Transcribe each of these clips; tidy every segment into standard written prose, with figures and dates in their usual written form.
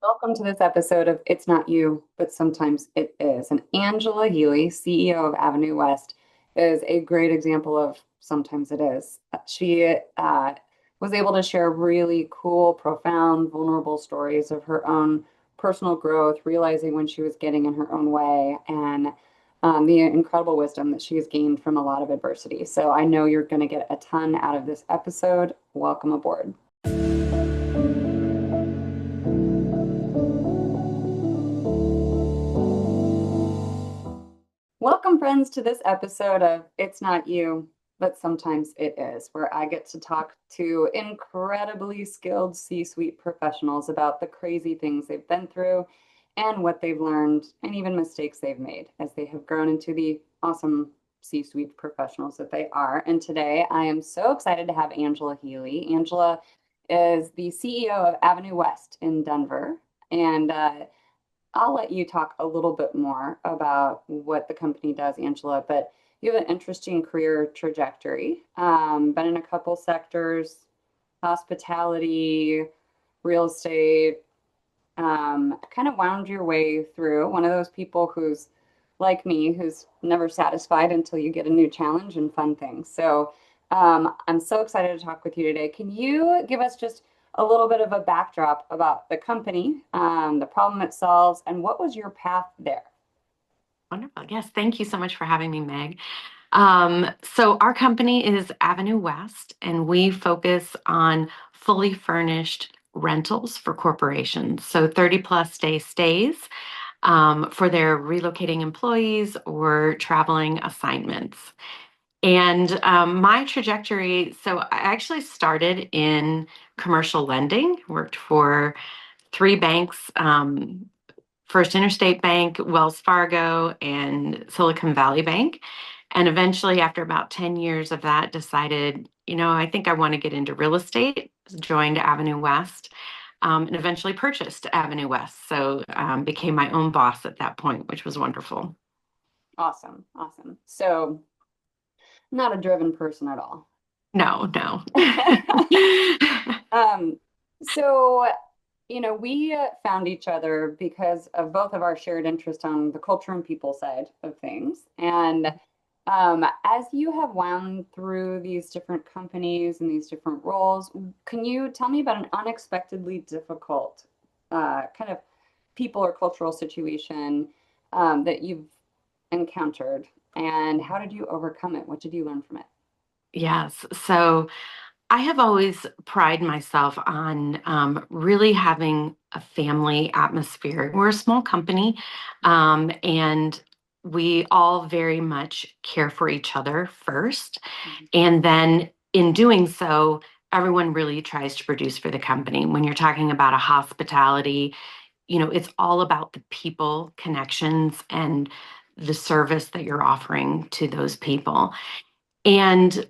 Welcome to this episode of It's Not You, but Sometimes It Is. And Angela Healy, CEO of Avenue West, is a great example of sometimes it is. She was able to share really cool, profound, vulnerable stories of her own personal growth, realizing when she was getting in her own way, and the incredible wisdom that she has gained from a lot of adversity. So I know you're going to get a ton out of this episode. Welcome aboard. Welcome, friends, to this episode of It's Not You, but Sometimes It Is, where I get to talk to incredibly skilled C-suite professionals about the crazy things they've been through and what they've learned, and even mistakes they've made as they have grown into the awesome C-suite professionals that they are. And today I am so excited to have Angela Healy. Angela is the CEO of Avenue West in Denver. And I'll let you talk a little bit more about what the company does, Angela, but you have an interesting career trajectory. Been in a couple sectors, hospitality, real estate, kind of wound your way through. One of those people who's like me, who's never satisfied until you get a new challenge and fun things. So I'm so excited to talk with you today. Can you give us just a little bit of a backdrop about the company, the problem it solves, and what was your path there? Wonderful. Yes, thank you so much for having me, Meg. So our company is Avenue West, and we focus on fully furnished rentals for corporations. So 30 plus day stays for their relocating employees or traveling assignments. And my trajectory, so I actually started in commercial lending, worked for three banks, First Interstate Bank, Wells Fargo, and Silicon Valley Bank. And eventually, after about 10 years of that, decided, I think I want to get into real estate, joined Avenue West, and eventually purchased Avenue West. So became my own boss at that point, which was wonderful. Awesome, awesome. So, not a driven person at all. No, no. Um, so, we found each other because of both of our shared interest on the culture and people side of things. And as you have wound through these different companies and these different roles, can you tell me about an unexpectedly difficult kind of people or cultural situation that you've encountered? And how did you overcome it? What did you learn from it? Yes. So I have always prided myself on really having a family atmosphere. We're a small company, and we all very much care for each other first. Mhm. And then in doing so, everyone really tries to produce for the company. When you're talking about a hospitality, it's all about the people connections and the service that you're offering to those people. And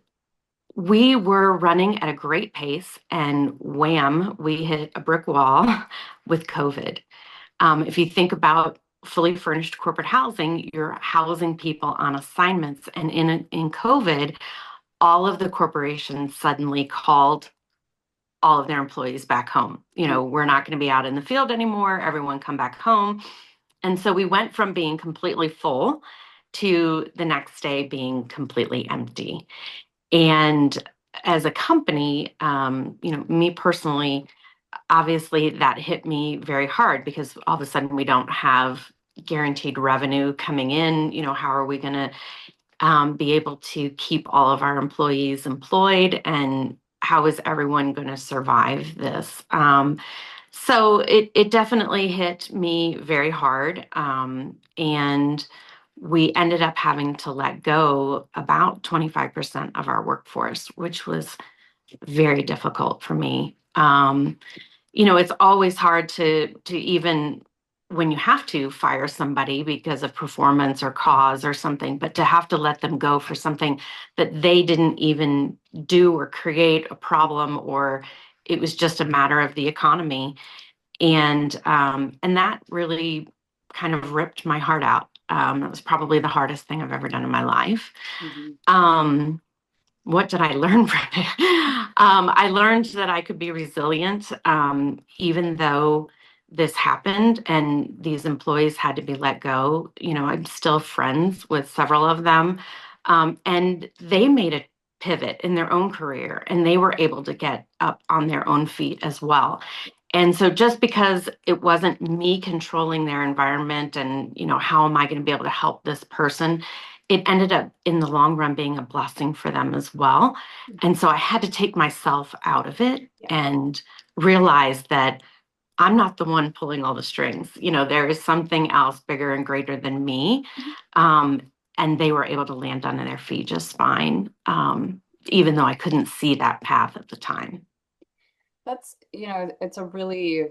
we were running at a great pace, and wham, we hit a brick wall with COVID. If you think about fully furnished corporate housing, you're housing people on assignments, and in COVID, all of the corporations suddenly called all of their employees back home. We're not going to be out in the field anymore. Everyone come back home. And so we went from being completely full to the next day being completely empty. And as a company, me personally, obviously that hit me very hard because all of a sudden we don't have guaranteed revenue coming in. How are we going to be able to keep all of our employees employed? And how is everyone going to survive this? So it definitely hit me very hard. And we ended up having to let go about 25% of our workforce, which was very difficult for me. It's always hard to even when you have to fire somebody because of performance or cause or something, but to have to let them go for something that they didn't even do or create a problem, or it was just a matter of the economy. And that really kind of ripped my heart out. That was probably the hardest thing I've ever done in my life. Mhm. Um, what did I learn from it? I learned that I could be resilient, even though this happened and these employees had to be let go, I'm still friends with several of them. And they made a pivot in their own career and they were able to get up on their own feet as well. And so just because it wasn't me controlling their environment and, how am I going to be able to help this person, it ended up in the long run being a blessing for them as well. And so I had to take myself out of it Yeah. and realize that I'm not the one pulling all the strings. There is something else bigger and greater than me. Um, and they were able to land on their feet just fine, even though I couldn't see that path at the time. That's, it's a really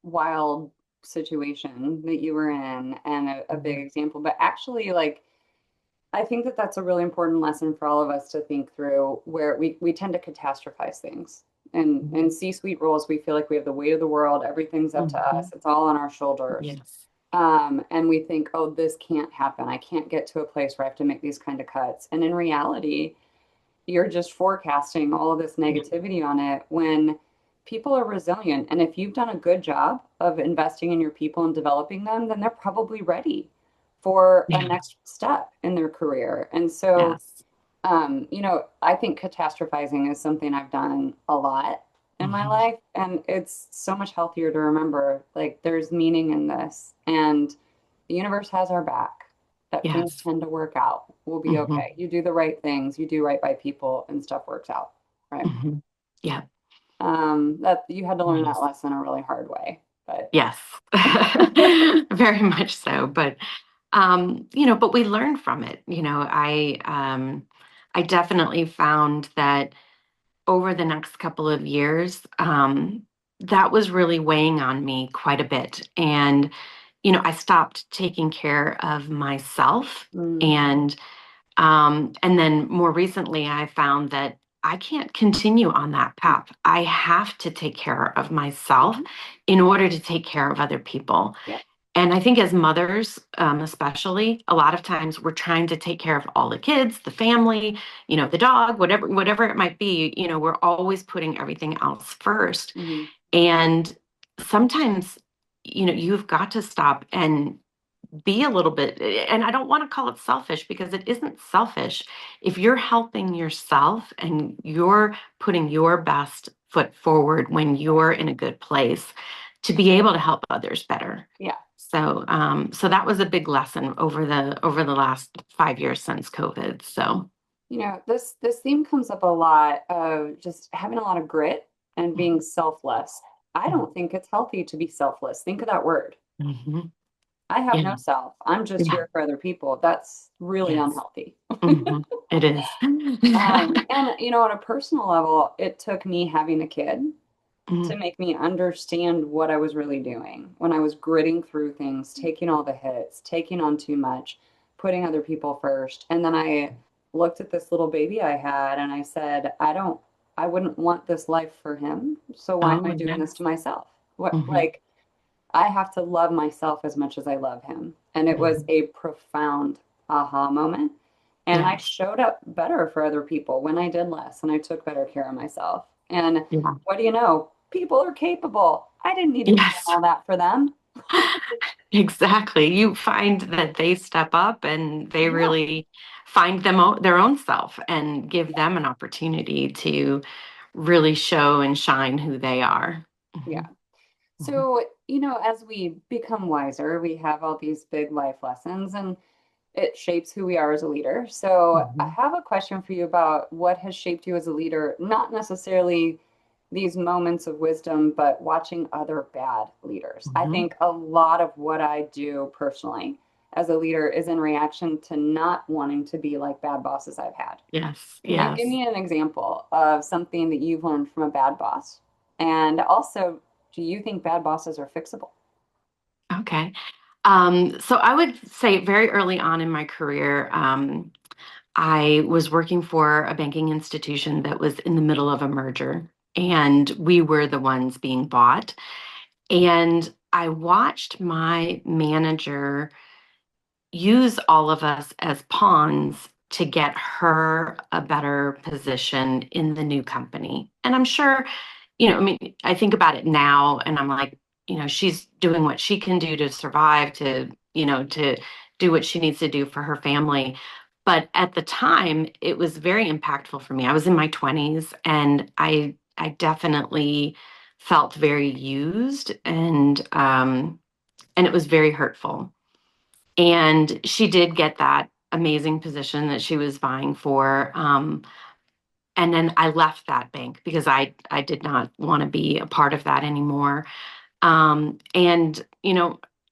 wild situation that you were in and a big Mhm. example. But actually, like, I think that that's a really important lesson for all of us to think through where we tend to catastrophize things. And in C-suite roles, we feel like we have the weight of the world, everything's up to us, Mhm. it's all on our shoulders. Yes. And we think, oh, this can't happen. I can't get to a place where I have to make these kind of cuts. And in reality, you're just forecasting all of this Yeah. negativity on it when people are resilient. And if you've done a good job of investing in your people and developing them, then they're probably ready for a Yeah. next step in their career. And so, Yes. I think catastrophizing is something I've done a lot in my Mhm. life. And it's so much healthier to remember like there's meaning in this and the universe has our back, that things Yes. tend to work out. We'll be Mhm. okay. You do the right things, you do right by people, and stuff works out. Right. Mhm. Yeah. That you had to learn that Yes. lesson a really hard way, but Yes. Very much so. But we learned from it. I definitely found that over the next couple of years, that was really weighing on me quite a bit. And, I stopped taking care of myself. mm, And then more recently, I found that I can't continue on that path. I have to take care of myself mhm, in order to take care of other people. yeah, And I think as mothers, especially, a lot of times we're trying to take care of all the kids, the family, the dog, whatever it might be. We're always putting everything else first. mhm, And sometimes, you've got to stop and be a little bit, and I don't want to call it selfish because it isn't selfish. If you're helping yourself and you're putting your best foot forward when you're in a good place to be able to help others better. yeah. So that was a big lesson over the last 5 years since COVID. So This theme comes up a lot of just having a lot of grit and being selfless. I don't think it's healthy to be selfless. Think of that word. mhm. I have Yeah, no self. I'm just yeah, here for other people. That's really yes, unhealthy. it is. And on a personal level, it took me having a kid to Mhm, make me understand what I was really doing when I was gritting through things, taking all the hits, taking on too much, putting other people first. And then I looked at this little baby I had and I said, I wouldn't want this life for him. So why am oh I doing this yes. to myself? What, Mhm, like, I have to love myself as much as I love him. And it was mhm. a profound aha moment. And I Yes, showed up better for other people when I did less and I took better care of myself. And yeah, what do you know? People are capable. I didn't need to be doing yes. all that for them. Exactly. You find that they step up and they Yeah. really find their own self and give Yeah. them an opportunity to really show and shine who they are. Yeah. Mhm, mhm, So, as we become wiser, we have all these big life lessons and it shapes who we are as a leader. So, I mhm, have a question for you about what has shaped you as a leader, not necessarily these moments of wisdom, but watching other bad leaders. I mhm. think a lot of what I do personally as a leader is in reaction to not wanting to be like bad bosses I've had. Yes, Can you give yes. me an example of something that you've learned from a bad boss? And also, do you think bad bosses are fixable? Okay. So I would say very early on in my career, I was working for a banking institution that was in the middle of a merger, and we were the ones being bought. And I watched my manager use all of us as pawns to get her a better position in the new company. And I'm sure, I mean, I think about it now and I'm like, she's doing what she can do to survive, to do what she needs to do for her family. But at the time, it was very impactful for me. I was in my 20s, and I definitely felt very used, and it was very hurtful. And she did get that amazing position that she was vying for. And then I left that bank because I did not want to be a part of that anymore. And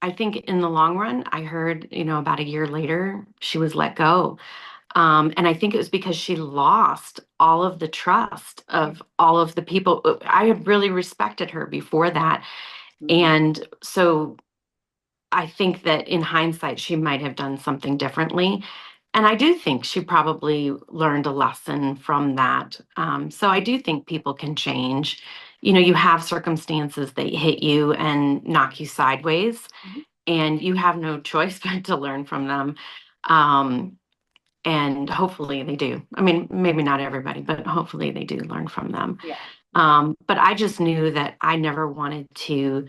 I think in the long run, I heard, about a year later, she was let go. And I think it was because she lost all of the trust of all of the people. I had really respected her before that. Mhm. And so I think that in hindsight, she might have done something differently. And I do think she probably learned a lesson from that. So I do think people can change. You have circumstances that hit you and knock you sideways, Mhm. and you have no choice but to learn from them. Um, and hopefully they do. I mean, maybe not everybody, but hopefully they do learn from them. Yeah. Yeah. But I just knew that I never wanted to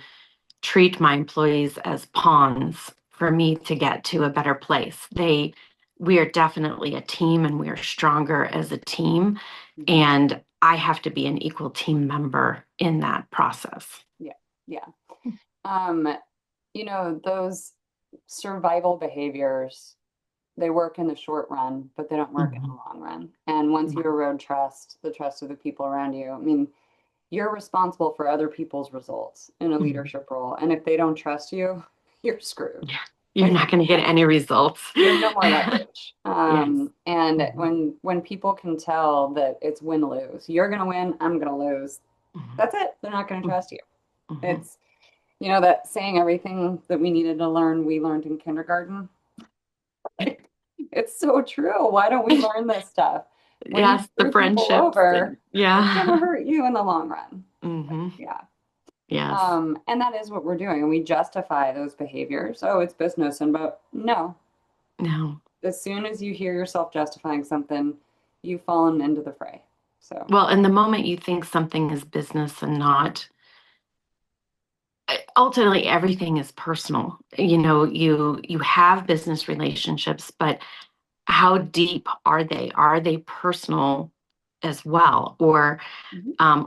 treat my employees as pawns for me to get to a better place. We are definitely a team, and we are stronger as a team. Mhm. And I have to be an equal team member in that process. Yeah. Yeah. Um, those survival behaviors, they work in the short run, but they don't work in the Mhm. long run. And once you erode trust, the trust of the people around you, I mean, you're responsible for other people's results in a Mhm. leadership role. And if they don't trust you, you're screwed. Yeah. You're not going to get any results. You have no more leverage. Yes. And Mhm. when people can tell that it's win lose, you're gonna win, I'm gonna lose. Mhm. That's it. They're not gonna trust you. Mhm. It's that saying, everything that we needed to learn, we learned in kindergarten. It's so true. Why don't we learn this stuff? When you Yes, the screw people friendships and over, it's gonna yeah. hurt you in the long run. Hmm. Yeah. Yes. And that is what we're doing. And we justify those behaviors. Oh, it's business. And but no, No. as soon as you hear yourself justifying something, you've fallen into the fray. So, Well, in the moment you think something is business and not, ultimately everything is personal. You have business relationships, but how deep are they? Are they personal as well? mhm,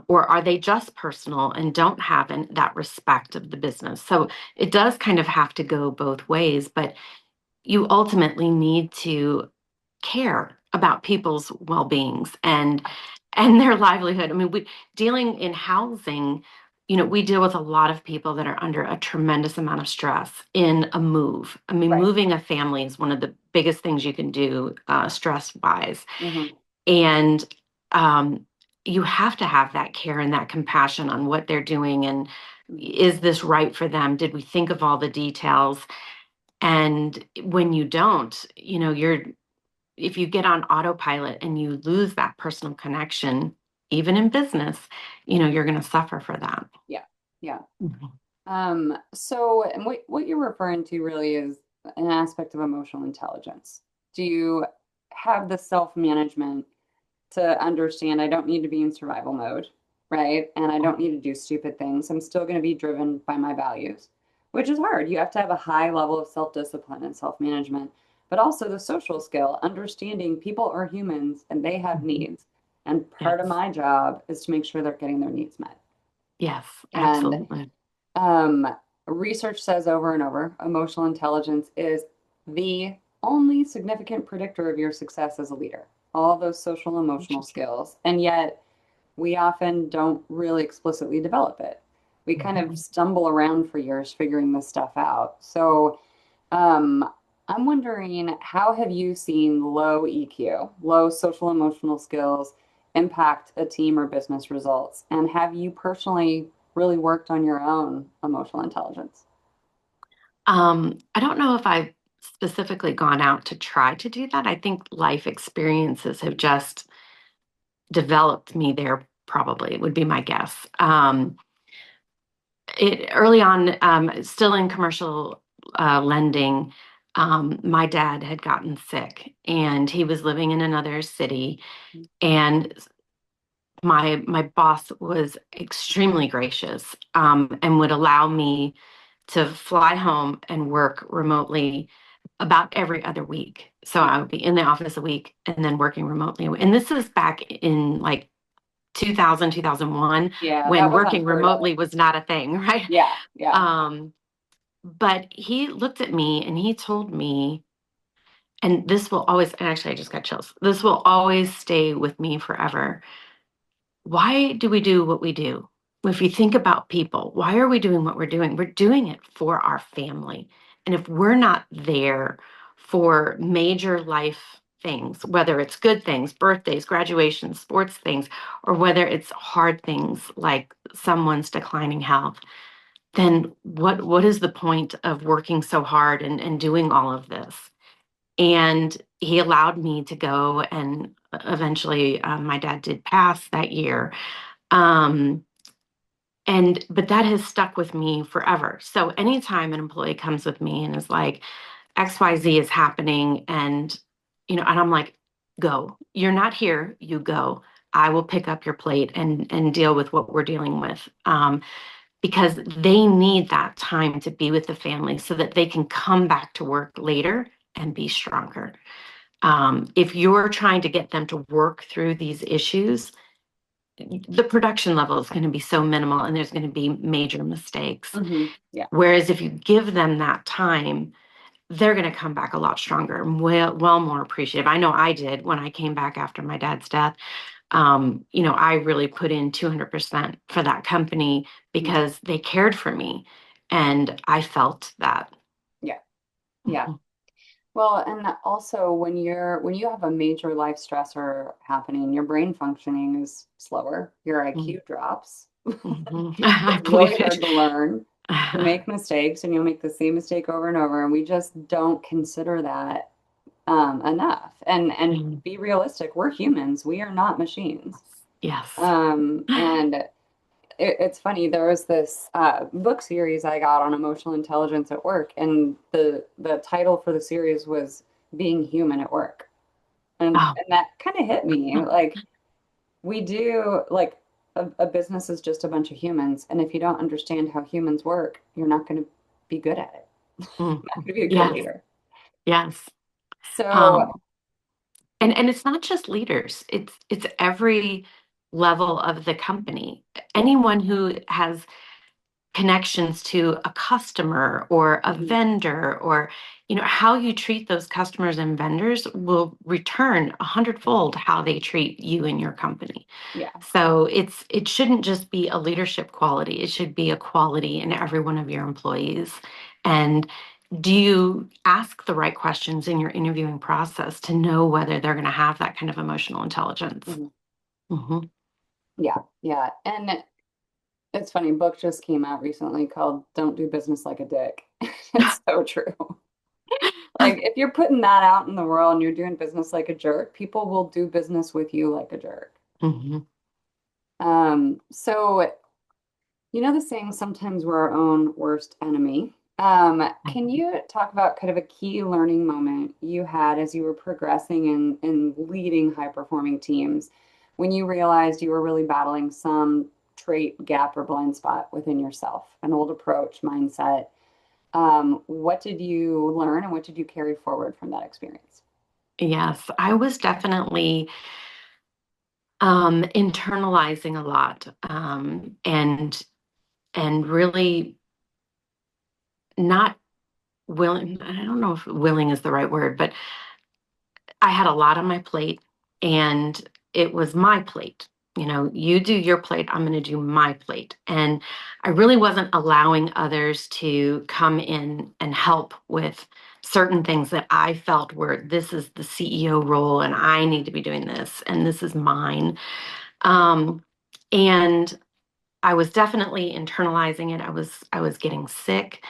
Or are they just personal and don't have that respect of the business? So it does kind of have to go both ways, but you ultimately need to care about people's well-beings and their livelihood. I mean, we dealing in housing, we deal with a lot of people that are under a tremendous amount of stress in a move. I mean, right. moving a family is one of the biggest things you can do, stress wise. Hmm. And um, you have to have that care and that compassion on what they're doing, and Hmm. is this right for them? Did we think of all the details? And when you don't, if you get on autopilot and you lose that personal connection, even in business, you're going to suffer for that. Yeah. Yeah. Mhm. So, and what you're referring to really is an aspect of emotional intelligence. Do you have the self-management to understand I don't need to be in survival mode, right? And I don't need to do stupid things. I'm still going to be driven by my values, which is hard. You have to have a high level of self-discipline and self-management, but also the social skill, understanding people are humans and they have Mhm. needs. And part of Yes. my job is to make sure they're getting their needs met. Yes, And absolutely. um, research says over and over, emotional intelligence is the only significant predictor of your success as a leader. All those social emotional Interesting. skills. And yet we often don't really explicitly develop it. We kind of Mhm. stumble around for years figuring this stuff out. So um, I'm wondering, how have you seen low EQ, low social emotional skills, impact a team or business results? And have you personally really worked on your own emotional intelligence? I don't know if I've specifically gone out to try to do that. I think life experiences have just developed me there, probably, would be my guess. Early on, still in commercial lending, my dad had gotten sick and he was living in another city. And my boss was extremely gracious, and would allow me to fly home and work remotely about every other week. So Yeah. I would be in the office a week and then working remotely. And this is back in like 2000, 2001, Yeah, when that was working unheard of. remotely was not a thing, right? Yeah, yeah. Um, but he looked at me and he told me, and this will always, and actually I just got chills. This will always stay with me forever. Why do we do what we do? If you think about people, why are we doing what we're doing? We're doing it for our family. And if we're not there for major life things, whether it's good things, birthdays, graduations, sports things, or whether it's hard things like someone's declining health, then what is the point of working so hard and doing all of this? And he allowed me to go, and eventually my dad did pass that year. um, and but that has stuck with me forever. So anytime an employee comes with me and is like, XYZ is happening, and and I'm like, go. You're not here, you go. I will pick up your plate and deal with what we're dealing with. Because they need that time to be with the family so that they can come back to work later and be stronger. If you're trying to get them to work through these issues, the production level is going to be so minimal and there's going to be major mistakes. Yeah. Whereas if you give them that time, they're going to come back a lot stronger and well more appreciative. I know I did when I came back after my dad's death. I really put in 200% for that company Me too. because they cared for me and I felt that. Yeah. Yeah. Mhm, Well, and also when you have a major life stressor happening, your brain functioning is slower, your mhm, IQ drops. mhm. I It's really believe it. hard to learn. You make mistakes and you'll make the same mistake over and over, and we just don't consider that enough. And Mm, be realistic, we're humans. We are not machines. yes. And it's funny, there was this book series I got on emotional intelligence at work, and the title for the series was Being Human at Work. Oh, And that kind of hit me. Like we do like a business is just a bunch of humans, and if you don't understand how humans work, you're not going to be good at it. mm, Not going to be a good yes, leader. yes. So, Um, and it's not just leaders, it's every level of the company. yeah. Anyone who has connections to a customer or a Mhm. vendor, or how you treat those customers and vendors will return a hundredfold how they treat you and your company. Yeah. So it shouldn't just be a leadership quality, it should be a quality in every one of your employees. And do you ask the right questions in your interviewing process to know whether they're going to have that kind of emotional intelligence? Mhm. Hmm. Yeah. Yeah. And it's funny, a book just came out recently called Don't Do Business Like a Dick. It's so true. Like if you're putting that out in the world and you're doing business like a jerk, people will do business with you like a jerk. Hmm. So you know the saying, sometimes we're our own worst enemy. Can you talk about kind of a key learning moment you had as you were progressing in leading high performing teams when you realized you were really battling some trait, gap, or blind spot within yourself, an old approach, mindset? What did you learn and what did you carry forward from that experience? Yes, I was definitely internalizing a lot, and really not willing. I don't know if willing is the right word, but I had a lot on my plate and it was my plate. You do your plate, I'm going to do my plate. And I really wasn't allowing others to come in and help with certain things that I felt were this is the CEO role and I need to be doing this and this is mine. Um, and I was definitely internalizing it. I was getting sick.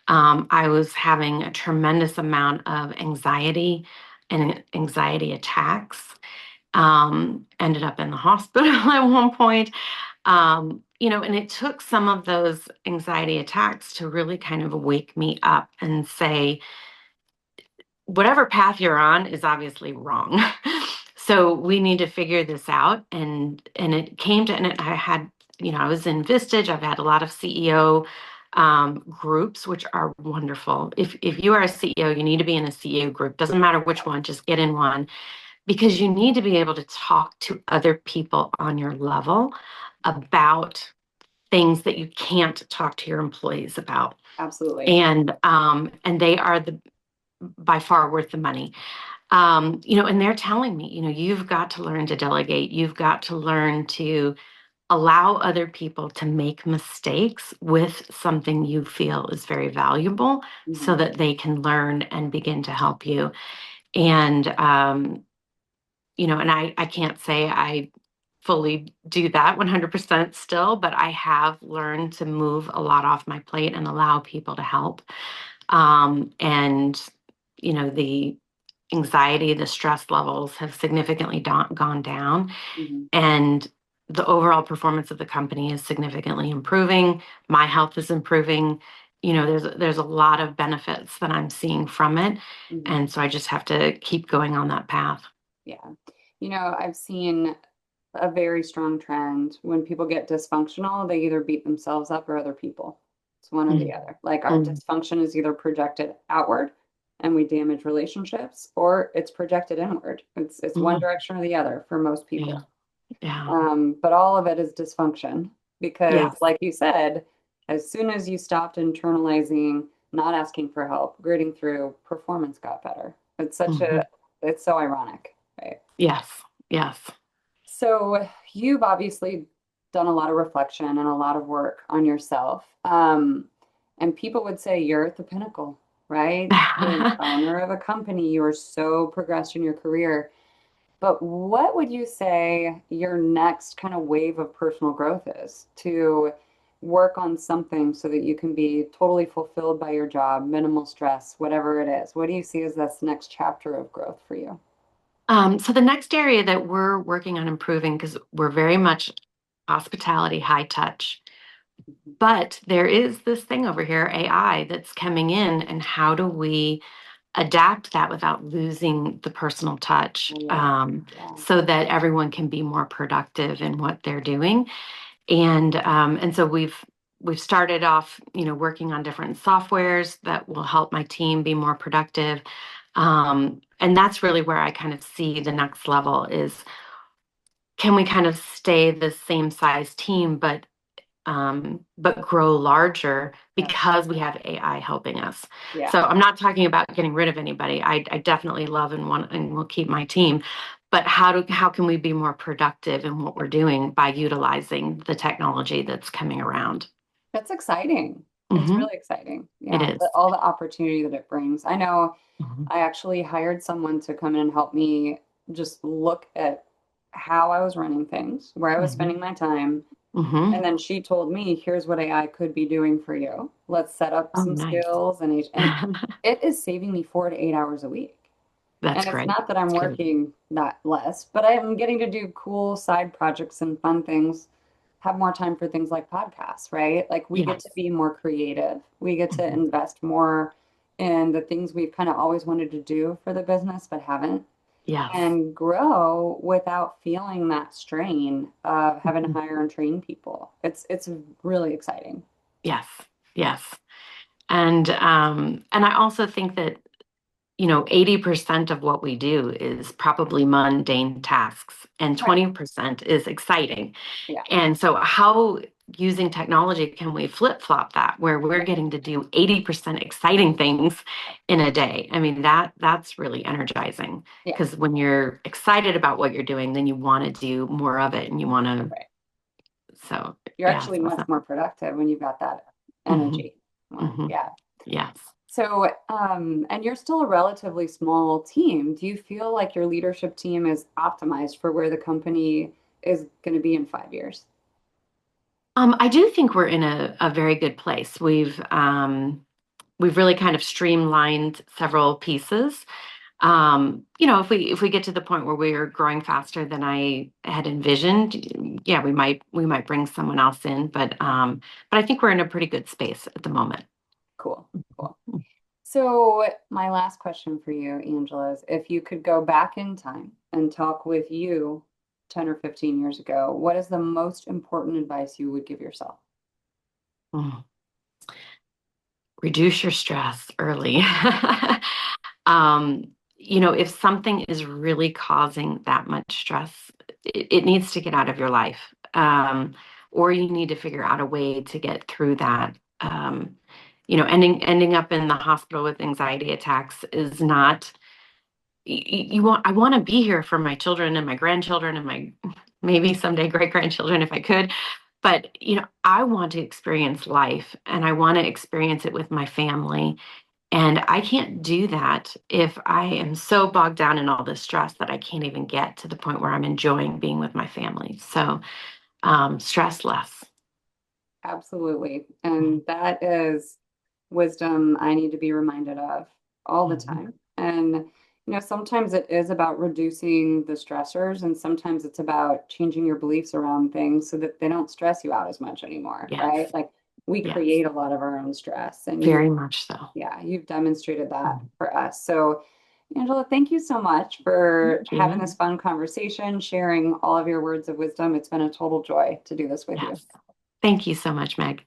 I was having a tremendous amount of anxiety and anxiety attacks. Ended up in the hospital at one point. And it took some of those anxiety attacks to really kind of wake me up and say, whatever path you're on is obviously wrong. So we need to figure this out. And it came to, and I had, I was in Vistage. I've had a lot of CEO groups, which are wonderful. If you are a CEO, you need to be in a CEO group. Doesn't matter which one, just get in one because you need to be able to talk to other people on your level about things that you can't talk to your employees about. Absolutely. And they are the by far worth the money. And they're telling me, you've got to learn to delegate. You've got to learn to allow other people to make mistakes with something you feel is very valuable so Mhm. that they can learn and begin to help you. And, and I can't say I fully do that 100% still, but I have learned to move a lot off my plate and allow people to help. And, the anxiety, the stress levels have significantly gone down, Mhm. and the overall performance of the company is significantly improving. My health is improving. There's a lot of benefits that I'm seeing from it, Mhm. and so I just have to keep going on that path. Yeah. I've seen a very strong trend. When people get dysfunctional, they either beat themselves up or other people. It's one or the Mm, other. Like our mm, dysfunction is either projected outward and we damage relationships, or it's projected inward. It's one mm. direction or the other for most Yeah, people. yeah, But all of it is dysfunction because, yes. like you said, as soon as you stopped internalizing, not asking for help, gritting through, performance got better. Hmm. It's so ironic, right? Yes, yes. So you've obviously done a lot of reflection and a lot of work on yourself. And people would say you're at the pinnacle, right? You're an owner of a company. You are so progressed in your career. But what would you say your next kind of wave of personal growth is to work on something so that you can be totally fulfilled by your job, minimal stress, whatever it is? What do you see as this next chapter of growth for you? So the next area that we're working on improving, because we're very much hospitality, high touch, but there is this thing over here, AI, that's coming in, and how do we adapt that without losing the personal touch, Oh, yeah. Yeah. so that everyone can be more productive in what they're doing? And so we've started off, working on different softwares that will help my team be more productive. And that's really where I kind of see the next level is, can we kind of stay the same size team, but grow larger Yeah. because we have AI helping us. Yeah. So I'm not talking about getting rid of anybody. I definitely love and want and will keep my team, but how can we be more productive in what we're doing by utilizing the technology that's coming around? That's exciting. It's Hmm. really exciting. It Yeah. is. All the opportunity that it brings. I know Hmm. I actually hired someone to come in and help me just look at how I was running things, where I was Hmm. spending my time. Hmm. And then she told me, here's what AI could be doing for you. Let's set up Oh, some nice. skills and it is saving me 4 to 8 hours a week. That's And it's great. not that I'm That's great. working not less, but I'm getting to do cool side projects and fun things, have more time for things like podcasts, right? Like we get to Yes. be more creative. We get to Hmm. invest more in the things we've kind of always wanted to do for the business but haven't, Yes. and grow without feeling that strain of having to Mhm. hire and train people. It's really exciting. Yes. Yes. And I also think that 80% of what we do is probably mundane tasks, and Right. 20% is exciting. Yeah. And so, how using technology can we flip flop that where we're getting to do 80% exciting things in a day? I mean, that's really energizing Yeah. because when you're excited about what you're doing, then you want to do more of it and you want to. Right. So, You're yeah, actually so, much more productive when you've got that hmm. energy. Well, Hmm. yeah. Yes. So, and you're still a relatively small team. Do you feel like your leadership team is optimized for where the company is going to be in 5 years? I do think we're in a very good place. We've really kind of streamlined several pieces. If we get to the point where we're growing faster than I had envisioned, yeah, we might bring someone else in, but I think we're in a pretty good space at the moment. Cool. Cool. So, my last question for you, Angela, is if you could go back in time and talk with you 10 or 15 years ago, what is the most important advice you would give yourself? Mm. Reduce your stress early. um, if something is really causing that much stress, it needs to get out of your life. Or you need to figure out a way to get through that. Ending up in the hospital with anxiety attacks is not I want to be here for my children and my grandchildren and my maybe someday great grandchildren if I could. But, I want to experience life and I want to experience it with my family. And I can't do that if I am so bogged down in all this stress that I can't even get to the point where I'm enjoying being with my family. So, stress less. Absolutely. And that is wisdom I need to be reminded of all the Mhm. time. And, sometimes it is about reducing the stressors, and sometimes it's about changing your beliefs around things so that they don't stress you out as much anymore, right? Yes, Like we yes, create a lot of our own stress, and very much so. yeah, you've demonstrated that Mhm. for us. So, Angela, thank you so much for Thank having this you. fun conversation, sharing all of your words of wisdom. It's been a total joy to do this with you. Yes. Thank you so much, Meg.